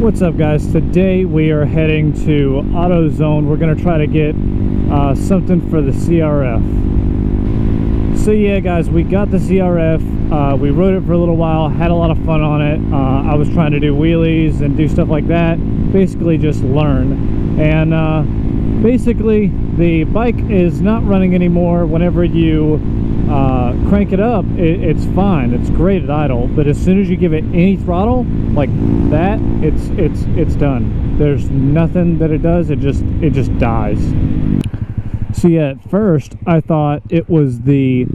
What's up, guys? Today we are heading to AutoZone. We're going to try to get something for the CRF. So yeah, guys, we got the CRF. We rode it for a little while, had a lot of fun on it. I was trying to do wheelies and do stuff like that, basically just learn. And basically the bike is not running anymore. Whenever you crank it up, it's fine, it's great at idle, but as soon as you give it any throttle like that, it's done. There's nothing that it does. It just dies. So yeah, at first I thought it was the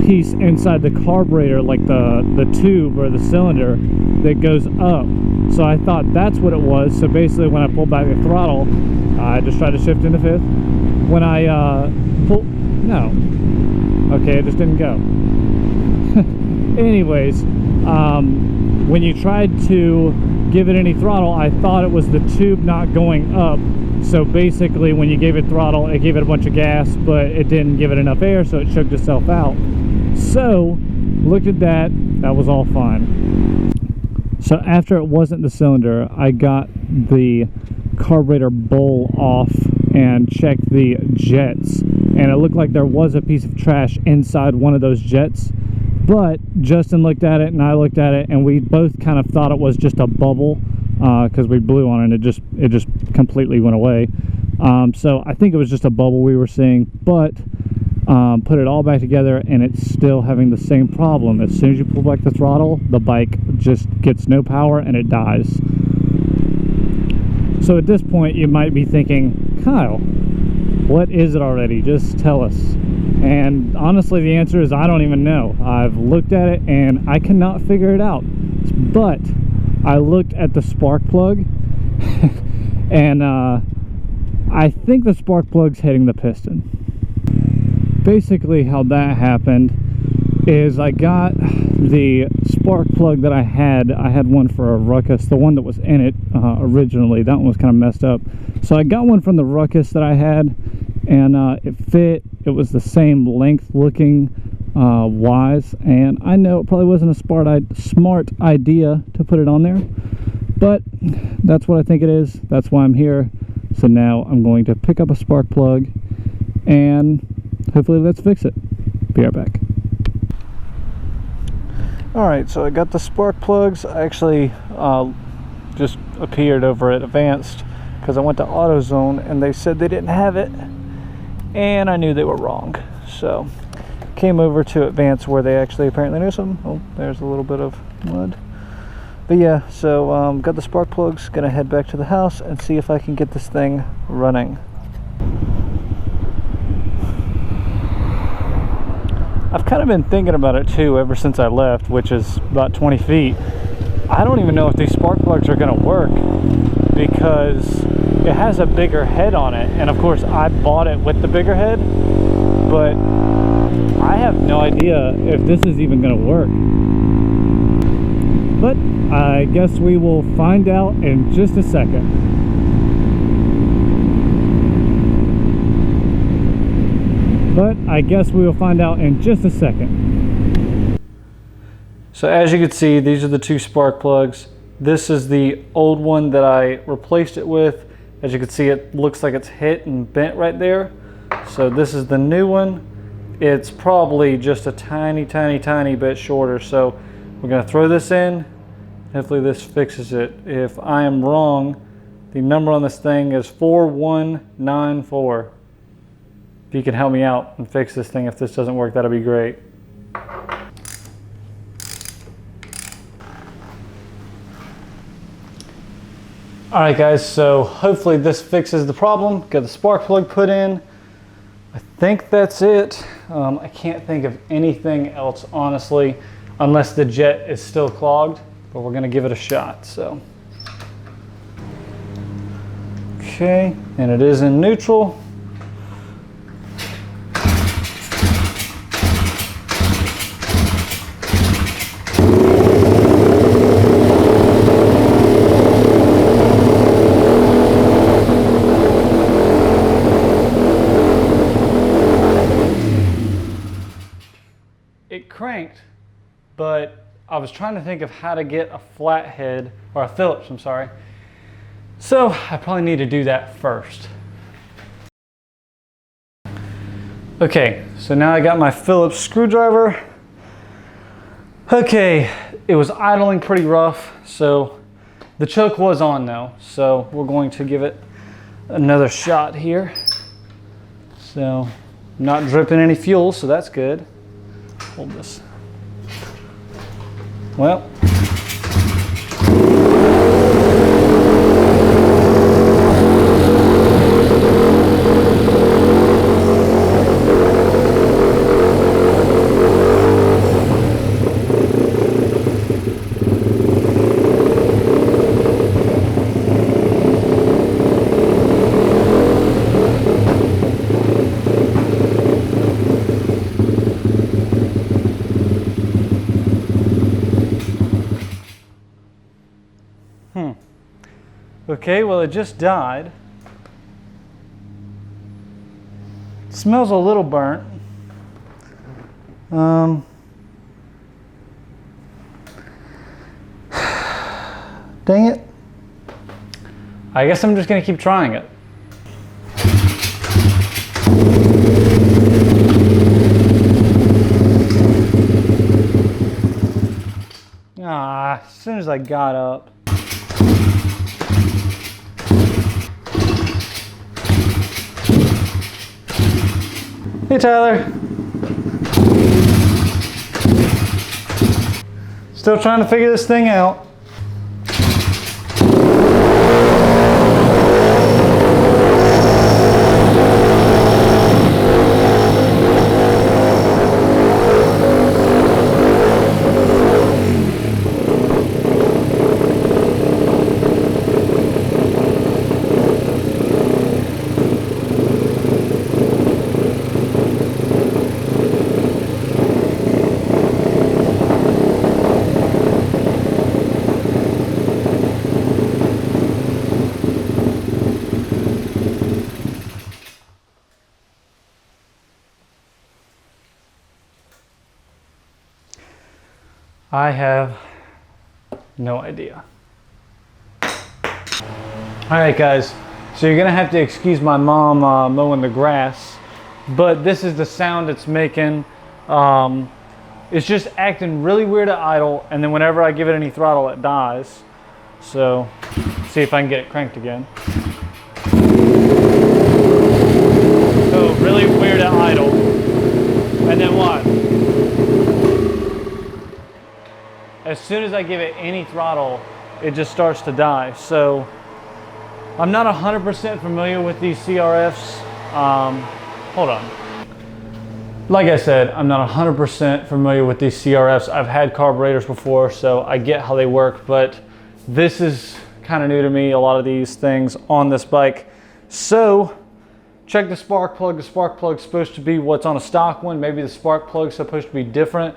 piece inside the carburetor, like the tube or the cylinder that goes up. So I thought that's what it was. So basically when I pulled back the throttle, I just tried to shift into fifth. When I no, okay, it just didn't go. Anyways, when you tried to give it any throttle, I thought it was the tube not going up. So basically when you gave it throttle, it gave it a bunch of gas, but it didn't give it enough air, so it choked itself out. So looked at that, that was all fine. So after it wasn't the cylinder, I got the carburetor bowl off and checked the jets, and it looked like there was a piece of trash inside one of those jets. But Justin looked at it and I looked at it, and we both kind of thought it was just a bubble, because we blew on it and it just completely went away. So I think it was just a bubble we were seeing, but put it all back together and it's still having the same problem. As soon as you pull back the throttle, the bike just gets no power and it dies. So at this point you might be thinking, Kyle, what is it already? Just tell us. And honestly, the answer is I don't even know. I've looked at it and I cannot figure it out. But I looked at the spark plug and I think the spark plug's hitting the piston. Basically how that happened is I got the spark plug that I had one for a Ruckus, the one that was in it originally. That one was kind of messed up, so I got one from the Ruckus that I had, and it fit. It was the same length looking wise, and I know it probably wasn't a smart idea to put it on there, but that's what I think it is. That's why I'm here. So now I'm going to pick up a spark plug and hopefully let's fix it. Be right back. Alright, so I got the spark plugs. I actually just appeared over at Advanced because I went to AutoZone and they said they didn't have it, and I knew they were wrong. So came over to Advanced where they actually apparently knew something. Oh, there's a little bit of mud. But yeah, so got the spark plugs. Gonna head back to the house and see if I can get this thing running. I've kind of been thinking about it too ever since I left, which is about 20 feet. I don't even know if these spark plugs are going to work because it has a bigger head on it. And of course I bought it with the bigger head, but I have no idea if this is even going to work. But I guess we will find out in just a second. So as you can see, these are the two spark plugs. This is the old one that I replaced it with. As you can see, it looks like it's hit and bent right there. So this is the new one. It's probably just a tiny bit shorter. So we're gonna throw this in. Hopefully this fixes it. If I am wrong, the number on this thing is 4194. If you can help me out and fix this thing, if this doesn't work, that'll be great. All right, guys, so hopefully this fixes the problem. Got the spark plug put in. I think that's it. I can't think of anything else, honestly, unless the jet is still clogged, but we're gonna give it a shot, so. Okay, and it is in neutral. It cranked, but I was trying to think of how to get a flathead, or a Phillips, I'm sorry. So I probably need to do that first. Okay, so now I got my Phillips screwdriver. Okay, it was idling pretty rough, so the choke was on though. So we're going to give it another shot here. So not dripping any fuel, so that's good. Hold this. Well. Okay, well, it just died. Smells a little burnt. Dang it. I guess I'm just gonna keep trying it. Ah, as soon as I got up. Hey, Tyler. Still trying to figure this thing out. I have no idea. All right, guys, so you're gonna have to excuse my mom mowing the grass, but this is the sound it's making. It's just acting really weird at idle, and then whenever I give it any throttle, it dies. So, see if I can get it cranked again. So, really weird at idle, and then what? As soon as I give it any throttle, it just starts to die. So I'm not 100% familiar with these CRFs. Hold on. Like I said, I'm not 100% familiar with these CRFs. I've had carburetors before, so I get how they work, but this is kind of new to me, a lot of these things on this bike. So check the spark plug. The spark plug's supposed to be what's on a stock one. Maybe the spark plug's supposed to be different,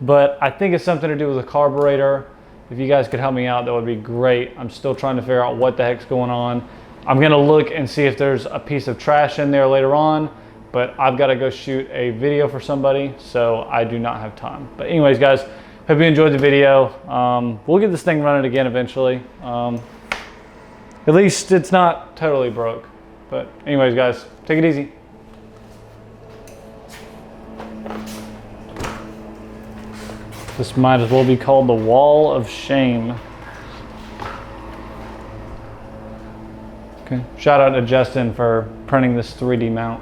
but I think it's something to do with the carburetor. If you guys could help me out, that would be great. I'm still trying to figure out what the heck's going on. I'm gonna look and see if there's a piece of trash in there later on, but I've gotta go shoot a video for somebody, so I do not have time. But anyways, guys, hope you enjoyed the video. We'll get this thing running again eventually. At least it's not totally broke. But anyways, guys, take it easy. This might as well be called the Wall of Shame. Okay. Shout out to Justin for printing this 3D mount.